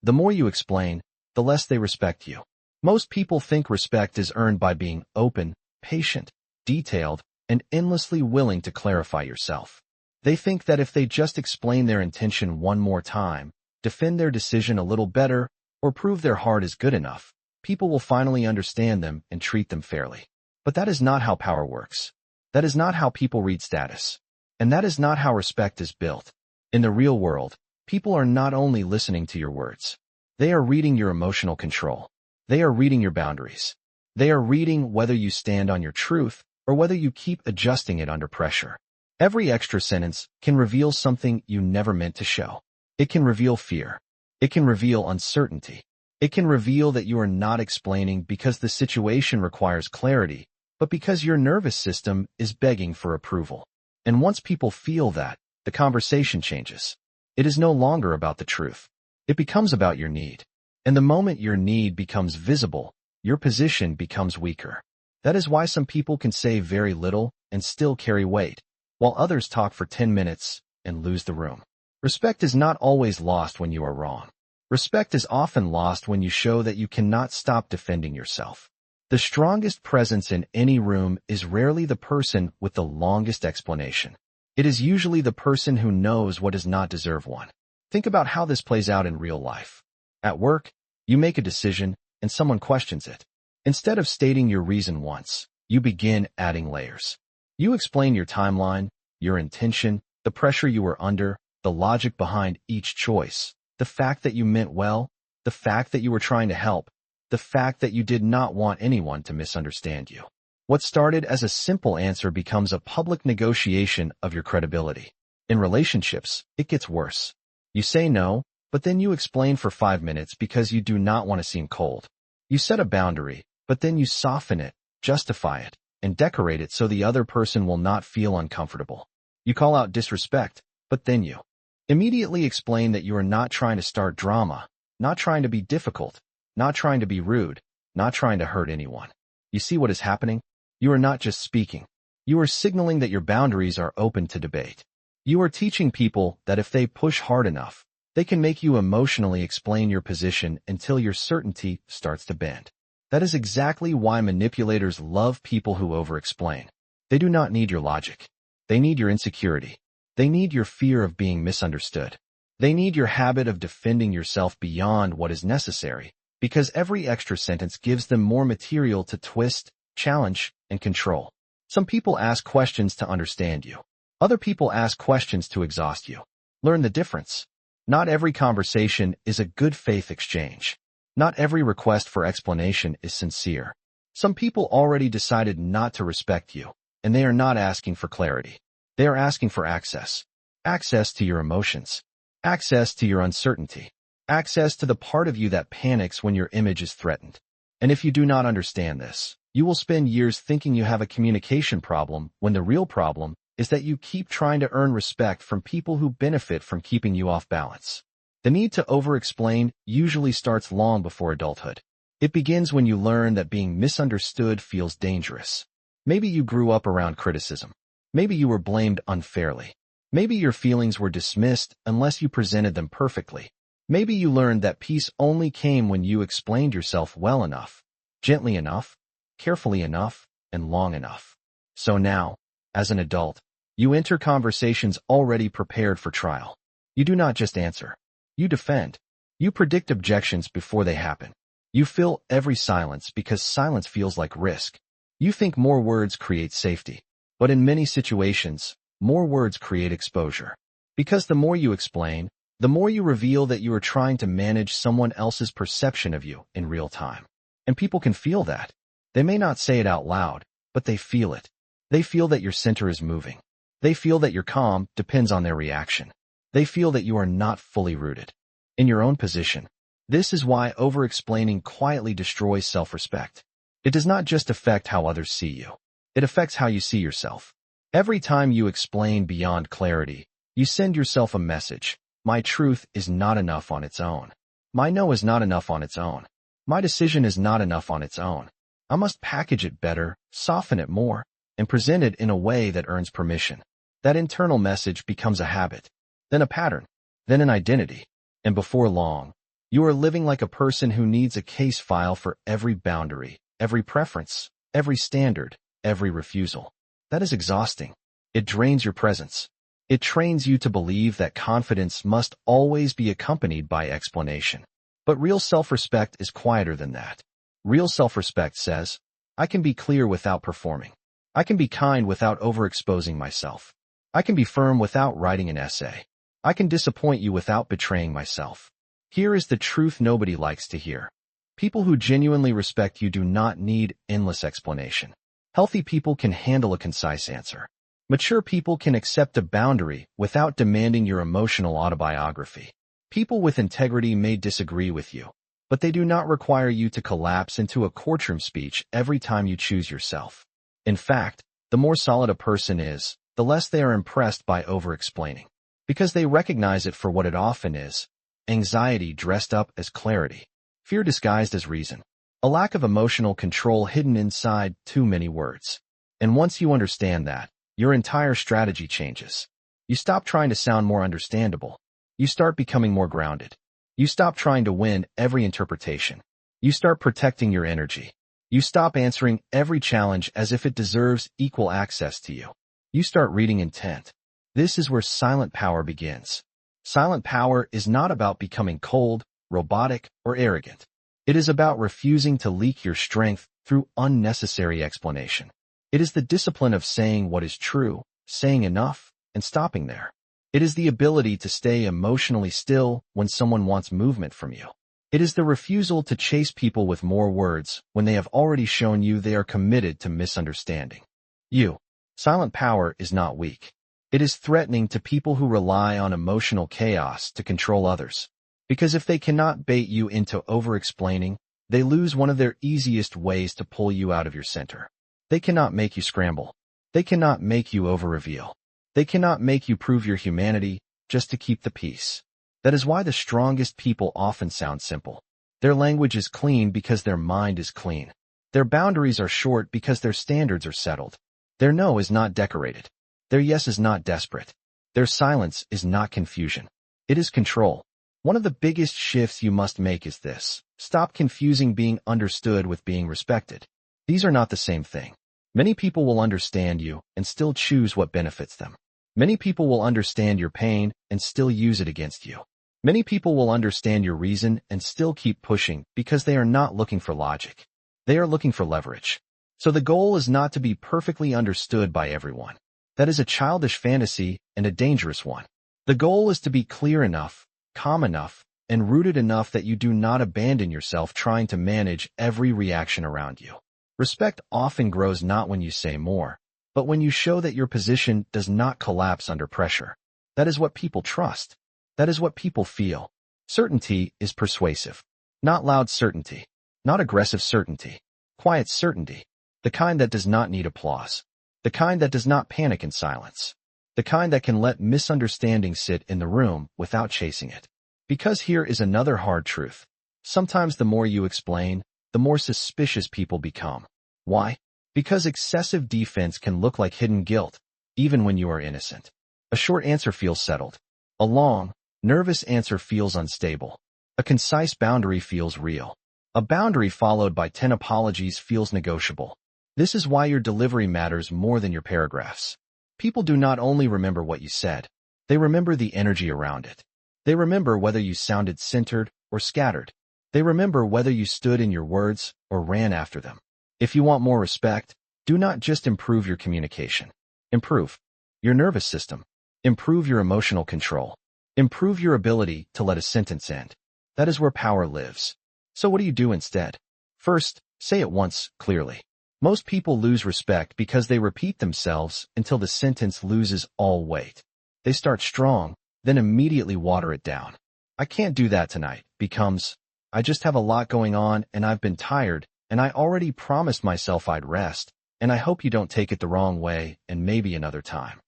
The more you explain, the less they respect you. Most people think respect is earned by being open, patient, detailed, and endlessly willing to clarify yourself. They think that if they just explain their intention one more time, defend their decision a little better, or prove their heart is good enough, people will finally understand them and treat them fairly. But that is not how power works. That is not how people read status. And that is not how respect is built. In the real world, people are not only listening to your words. They are reading your emotional control. They are reading your boundaries. They are reading whether you stand on your truth or whether you keep adjusting it under pressure. Every extra sentence can reveal something you never meant to show. It can reveal fear. It can reveal uncertainty. It can reveal that you are not explaining because the situation requires clarity, but because your nervous system is begging for approval. And once people feel that, the conversation changes. It is no longer about the truth. It becomes about your need. And the moment your need becomes visible, your position becomes weaker. That is why some people can say very little and still carry weight, while others talk for 10 minutes and lose the room. Respect is not always lost when you are wrong. Respect is often lost when you show that you cannot stop defending yourself. The strongest presence in any room is rarely the person with the longest explanation. It is usually the person who knows what does not deserve one. Think about how this plays out in real life. At work, you make a decision and someone questions it. Instead of stating your reason once, you begin adding layers. You explain your timeline, your intention, the pressure you were under, the logic behind each choice, the fact that you meant well, the fact that you were trying to help, the fact that you did not want anyone to misunderstand you. What started as a simple answer becomes a public negotiation of your credibility. In relationships, it gets worse. You say no, but then you explain for 5 minutes because you do not want to seem cold. You set a boundary, but then you soften it, justify it, and decorate it so the other person will not feel uncomfortable. You call out disrespect, but then you immediately explain that you are not trying to start drama, not trying to be difficult, not trying to be rude, not trying to hurt anyone. You see what is happening? You are not just speaking. You are signaling that your boundaries are open to debate. You are teaching people that if they push hard enough, they can make you emotionally explain your position until your certainty starts to bend. That is exactly why manipulators love people who over-explain. They do not need your logic. They need your insecurity. They need your fear of being misunderstood. They need your habit of defending yourself beyond what is necessary, because every extra sentence gives them more material to twist, challenge, and control. Some people ask questions to understand you. Other people ask questions to exhaust you. Learn the difference. Not every conversation is a good faith exchange. Not every request for explanation is sincere. Some people already decided not to respect you, and they are not asking for clarity. They are asking for access. Access to your emotions. Access to your uncertainty. Access to the part of you that panics when your image is threatened. And if you do not understand this, you will spend years thinking you have a communication problem when the real problem is that you keep trying to earn respect from people who benefit from keeping you off balance. The need to over-explain usually starts long before adulthood. It begins when you learn that being misunderstood feels dangerous. Maybe you grew up around criticism. Maybe you were blamed unfairly. Maybe your feelings were dismissed unless you presented them perfectly. Maybe you learned that peace only came when you explained yourself well enough, gently enough, carefully enough, and long enough. So now, as an adult, you enter conversations already prepared for trial. You do not just answer. You defend. You predict objections before they happen. You fill every silence because silence feels like risk. You think more words create safety. But in many situations, more words create exposure. Because the more you explain, the more you reveal that you are trying to manage someone else's perception of you in real time. And people can feel that. They may not say it out loud, but they feel it. They feel that your center is moving. They feel that your calm depends on their reaction. They feel that you are not fully rooted in your own position. This is why over-explaining quietly destroys self-respect. It does not just affect how others see you. It affects how you see yourself. Every time you explain beyond clarity, you send yourself a message. My truth is not enough on its own. My no is not enough on its own. My decision is not enough on its own. I must package it better, soften it more, and present it in a way that earns permission. That internal message becomes a habit, then a pattern, then an identity. And before long, You are living like a person who needs a case file for every boundary, every preference, every standard, every refusal. That is exhausting. It drains your presence. It trains you to believe that confidence must always be accompanied by explanation. But real self-respect is quieter than that. Real self-respect says, I can be clear without performing. I can be kind without overexposing myself. I can be firm without writing an essay. I can disappoint you without betraying myself. Here is the truth nobody likes to hear. People who genuinely respect you do not need endless explanation. Healthy people can handle a concise answer. Mature people can accept a boundary without demanding your emotional autobiography. People with integrity may disagree with you, but they do not require you to collapse into a courtroom speech every time you choose yourself. In fact, the more solid a person is, the less they are impressed by over-explaining, because they recognize it for what it often is: anxiety dressed up as clarity, fear disguised as reason, a lack of emotional control hidden inside too many words. And once you understand that, your entire strategy changes. You stop trying to sound more understandable. You start becoming more grounded. You stop trying to win every interpretation. You start protecting your energy. You stop answering every challenge as if it deserves equal access to you. You start reading intent. This is where silent power begins. Silent power is not about becoming cold, robotic, or arrogant. It is about refusing to leak your strength through unnecessary explanation. It is the discipline of saying what is true, saying enough, and stopping there. It is the ability to stay emotionally still when someone wants movement from you. It is the refusal to chase people with more words when they have already shown you they are committed to misunderstanding you. Silent power is not weak. It is threatening to people who rely on emotional chaos to control others. Because if they cannot bait you into over-explaining, they lose one of their easiest ways to pull you out of your center. They cannot make you scramble. They cannot make you over-reveal. They cannot make you prove your humanity just to keep the peace. That is why the strongest people often sound simple. Their language is clean because their mind is clean. Their boundaries are short because their standards are settled. Their no is not decorated. Their yes is not desperate. Their silence is not confusion. It is control. One of the biggest shifts you must make is this: stop confusing being understood with being respected. These are not the same thing. Many people will understand you and still choose what benefits them. Many people will understand your pain and still use it against you. Many people will understand your reason and still keep pushing because they are not looking for logic. They are looking for leverage. So the goal is not to be perfectly understood by everyone. That is a childish fantasy and a dangerous one. The goal is to be clear enough, calm enough, and rooted enough that you do not abandon yourself trying to manage every reaction around you. Respect often grows not when you say more, but when you show that your position does not collapse under pressure. That is what people trust. That is what people feel. Certainty is persuasive. Not loud certainty. Not aggressive certainty. Quiet certainty. The kind that does not need applause. The kind that does not panic in silence. The kind that can let misunderstanding sit in the room without chasing it. Because here is another hard truth. Sometimes the more you explain, the more suspicious people become. Why? Because excessive defense can look like hidden guilt, even when you are innocent. A short answer feels settled. A long, nervous answer feels unstable. A concise boundary feels real. A boundary followed by 10 apologies feels negotiable. This is why your delivery matters more than your paragraphs. People do not only remember what you said, they remember the energy around it. They remember whether you sounded centered or scattered. They remember whether you stood in your words or ran after them. If you want more respect, do not just improve your communication. Improve your nervous system. Improve your emotional control. Improve your ability to let a sentence end. That is where power lives. So what do you do instead? First, say it once, clearly. Most people lose respect because they repeat themselves until the sentence loses all weight. They start strong, then immediately water it down. I can't do that tonight becomes, I just have a lot going on and I've been tired, and I already promised myself I'd rest, and I hope you don't take it the wrong way, and maybe another time.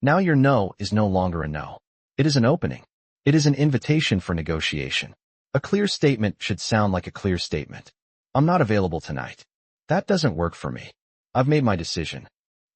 Now your no is no longer a no. It is an opening. It is an invitation for negotiation. A clear statement should sound like a clear statement. I'm not available tonight. That doesn't work for me. I've made my decision.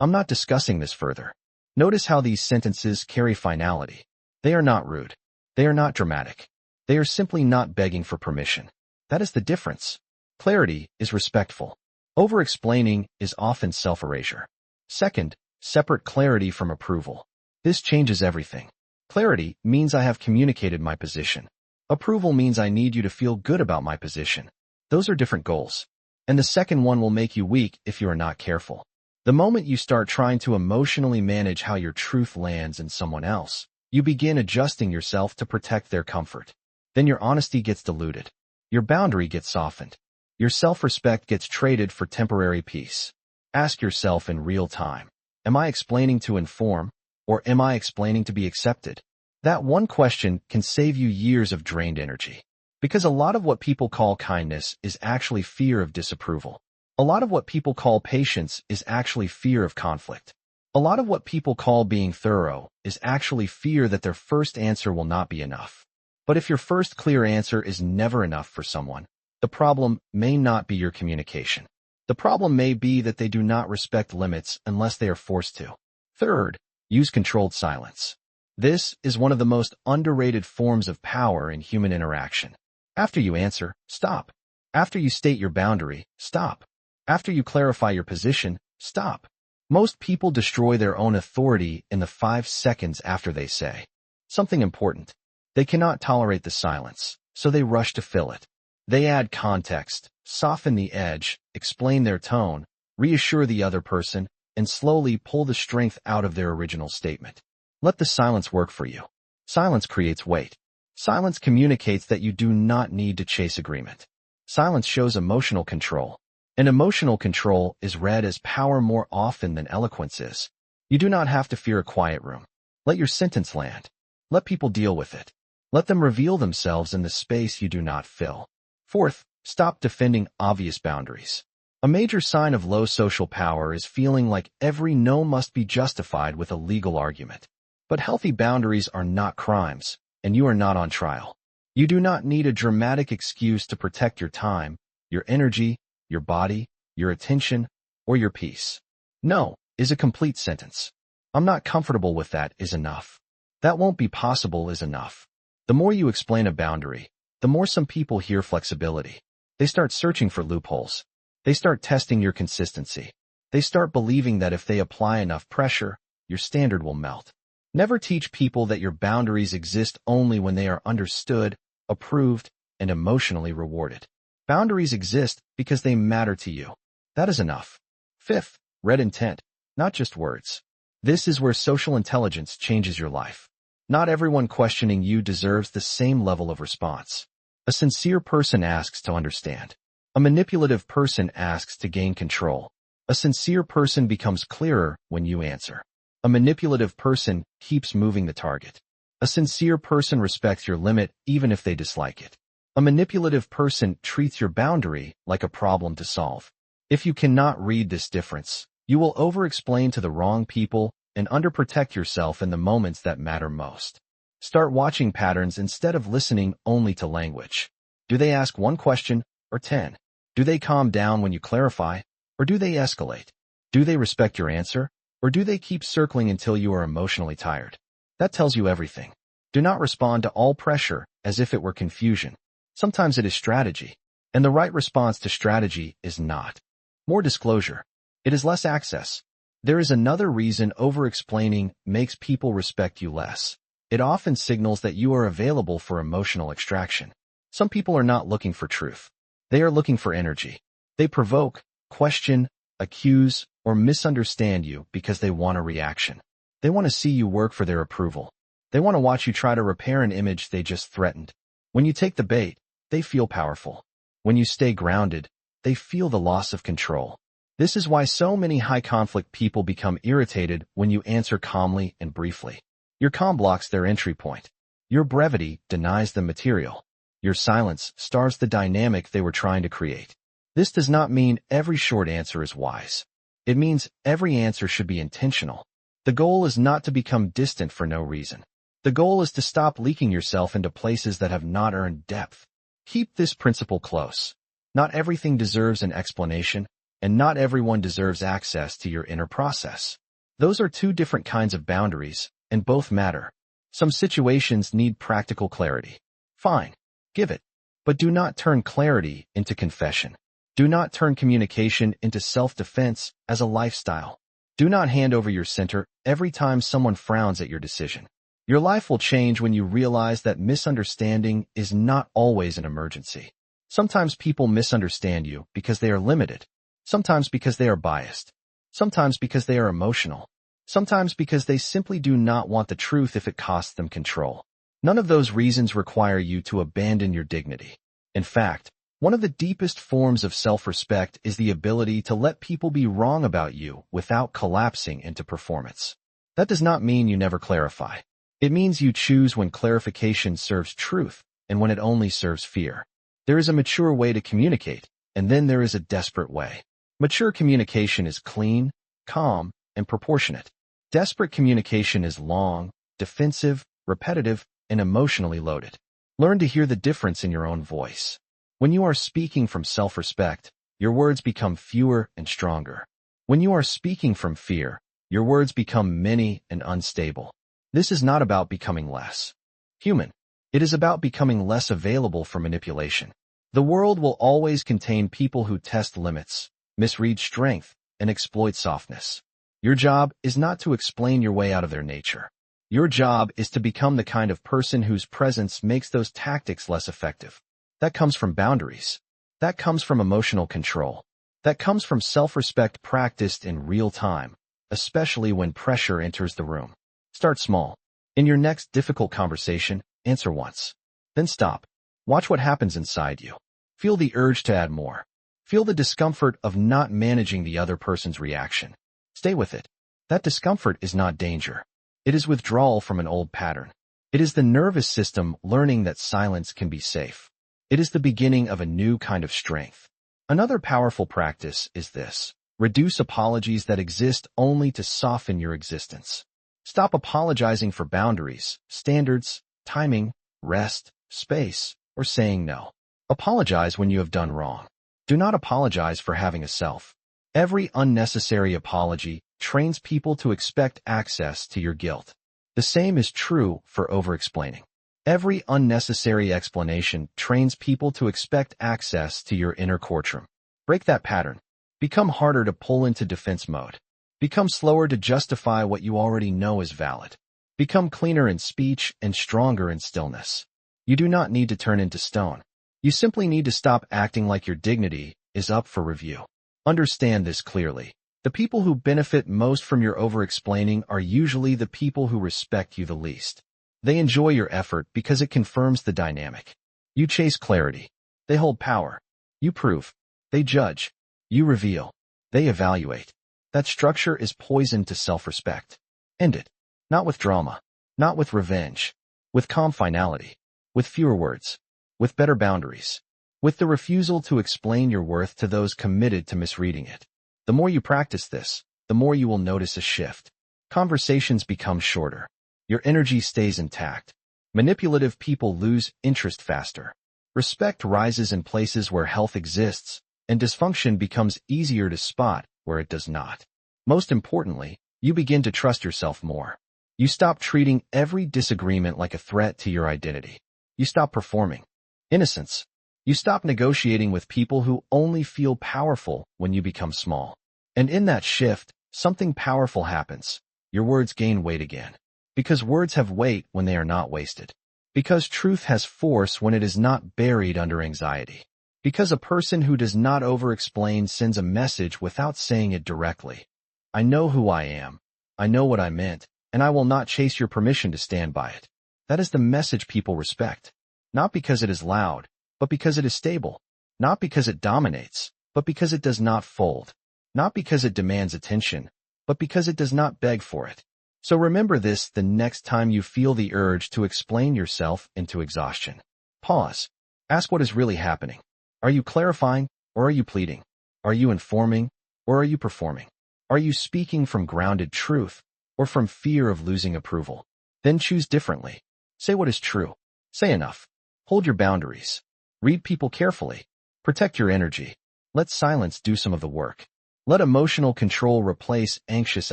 I'm not discussing this further. Notice how these sentences carry finality. They are not rude. They are not dramatic. They are simply not begging for permission. That is the difference. Clarity is respectful. Over-explaining is often self-erasure. Second, separate clarity from approval. This changes everything. Clarity means I have communicated my position. Approval means I need you to feel good about my position. Those are different goals. And the second one will make you weak if you are not careful. The moment you start trying to emotionally manage how your truth lands in someone else, you begin adjusting yourself to protect their comfort. Then your honesty gets diluted. Your boundary gets softened. Your self-respect gets traded for temporary peace. Ask yourself in real time, am I explaining to inform, or am I explaining to be accepted? That one question can save you years of drained energy. Because a lot of what people call kindness is actually fear of disapproval. A lot of what people call patience is actually fear of conflict. A lot of what people call being thorough is actually fear that their first answer will not be enough. But if your first clear answer is never enough for someone, the problem may not be your communication. The problem may be that they do not respect limits unless they are forced to. Third, use controlled silence. This is one of the most underrated forms of power in human interaction. After you answer, stop. After you state your boundary, stop. After you clarify your position, stop. Most people destroy their own authority in the 5 seconds after they say something important. They cannot tolerate the silence, so they rush to fill it. They add context, soften the edge, explain their tone, reassure the other person, and slowly pull the strength out of their original statement. Let the silence work for you. Silence creates weight. Silence communicates that you do not need to chase agreement. Silence shows emotional control. And emotional control is read as power more often than eloquence is. You do not have to fear a quiet room. Let your sentence land. Let people deal with it. Let them reveal themselves in the space you do not fill. Fourth, stop defending obvious boundaries. A major sign of low social power is feeling like every no must be justified with a legal argument. But healthy boundaries are not crimes, and you are not on trial. You do not need a dramatic excuse to protect your time, your energy, your body, your attention, or your peace. No is a complete sentence. I'm not comfortable with that is enough. That won't be possible is enough. The more you explain a boundary, the more some people hear flexibility. They start searching for loopholes. They start testing your consistency. They start believing that if they apply enough pressure, your standard will melt. Never teach people that your boundaries exist only when they are understood, approved, and emotionally rewarded. Boundaries exist because they matter to you. That is enough. Fifth, read intent, not just words. This is where social intelligence changes your life. Not everyone questioning you deserves the same level of response. A sincere person asks to understand. A manipulative person asks to gain control. A sincere person becomes clearer when you answer. A manipulative person keeps moving the target. A sincere person respects your limit even if they dislike it. A manipulative person treats your boundary like a problem to solve. If you cannot read this difference, you will over-explain to the wrong people and underprotect yourself in the moments that matter most. Start watching patterns instead of listening only to language. Do they ask one question or 10? Do they calm down when you clarify, or do they escalate? Do they respect your answer, or do they keep circling until you are emotionally tired? That tells you everything. Do not respond to all pressure as if it were confusion. Sometimes it is strategy, and the right response to strategy is not more disclosure. It is less access. There is another reason over-explaining makes people respect you less. It often signals that you are available for emotional extraction. Some people are not looking for truth. They are looking for energy. They provoke, question, accuse, or misunderstand you because they want a reaction. They want to see you work for their approval. They want to watch you try to repair an image they just threatened. When you take the bait, they feel powerful. When you stay grounded, they feel the loss of control. This is why so many high-conflict people become irritated when you answer calmly and briefly. Your calm blocks their entry point. Your brevity denies them material. Your silence stars the dynamic they were trying to create. This does not mean every short answer is wise. It means every answer should be intentional. The goal is not to become distant for no reason. The goal is to stop leaking yourself into places that have not earned depth. Keep this principle close. Not everything deserves an explanation, and not everyone deserves access to your inner process. Those are two different kinds of boundaries, and both matter. Some situations need practical clarity. Fine. Give it. But do not turn clarity into confession. Do not turn communication into self-defense as a lifestyle. Do not hand over your center every time someone frowns at your decision. Your life will change when you realize that misunderstanding is not always an emergency. Sometimes people misunderstand you because they are limited. Sometimes because they are biased. Sometimes because they are emotional. Sometimes because they simply do not want the truth if it costs them control. None of those reasons require you to abandon your dignity. In fact, one of the deepest forms of self-respect is the ability to let people be wrong about you without collapsing into performance. That does not mean you never clarify. It means you choose when clarification serves truth and when it only serves fear. There is a mature way to communicate, and then there is a desperate way. Mature communication is clean, calm, and proportionate. Desperate communication is long, defensive, repetitive, and emotionally loaded. Learn to hear the difference in your own voice. When you are speaking from self-respect, your words become fewer and stronger. When you are speaking from fear, your words become many and unstable. This is not about becoming less human. It is about becoming less available for manipulation. The world will always contain people who test limits, misread strength, and exploit softness. Your job is not to explain your way out of their nature. Your job is to become the kind of person whose presence makes those tactics less effective. That comes from boundaries. That comes from emotional control. That comes from self-respect practiced in real time, especially when pressure enters the room. Start small. In your next difficult conversation, answer once. Then stop. Watch what happens inside you. Feel the urge to add more. Feel the discomfort of not managing the other person's reaction. Stay with it. That discomfort is not danger. It is withdrawal from an old pattern. It is the nervous system learning that silence can be safe. It is the beginning of a new kind of strength. Another powerful practice is this. Reduce apologies that exist only to soften your existence. Stop apologizing for boundaries, standards, timing, rest, space, or saying no. Apologize when you have done wrong. Do not apologize for having a self. Every unnecessary apology trains people to expect access to your guilt. The same is true for over-explaining. Every unnecessary explanation trains people to expect access to your inner courtroom. Break that pattern. Become harder to pull into defense mode. Become slower to justify what you already know is valid. Become cleaner in speech and stronger in stillness. You do not need to turn into stone. You simply need to stop acting like your dignity is up for review. Understand this clearly. The people who benefit most from your over-explaining are usually the people who respect you the least. They enjoy your effort because it confirms the dynamic. You chase clarity. They hold power. You prove. They judge. You reveal. They evaluate. That structure is poison to self-respect. End it. Not with drama. Not with revenge. With calm finality. With fewer words. With better boundaries. With the refusal to explain your worth to those committed to misreading it. The more you practice this, the more you will notice a shift. Conversations become shorter. Your energy stays intact. Manipulative people lose interest faster. Respect rises in places where health exists, and dysfunction becomes easier to spot where it does not. Most importantly, you begin to trust yourself more. You stop treating every disagreement like a threat to your identity. You stop performing innocence. You stop negotiating with people who only feel powerful when you become small. And in that shift, something powerful happens. Your words gain weight again. Because words have weight when they are not wasted. Because truth has force when it is not buried under anxiety. Because a person who does not over-explain sends a message without saying it directly. I know who I am. I know what I meant, and I will not chase your permission to stand by it. That is the message people respect. Not because it is loud, but because it is stable. Not because it dominates, but because it does not fold. Not because it demands attention, but because it does not beg for it. So remember this the next time you feel the urge to explain yourself into exhaustion. Pause. Ask what is really happening. Are you clarifying, or are you pleading? Are you informing, or are you performing? Are you speaking from grounded truth, or from fear of losing approval? Then choose differently. Say what is true. Say enough. Hold your boundaries. Read people carefully. Protect your energy. Let silence do some of the work. Let emotional control replace anxious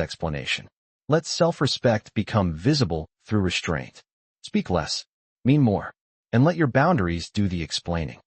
explanation. Let self-respect become visible through restraint. Speak less. Mean more. and let your boundaries do the explaining.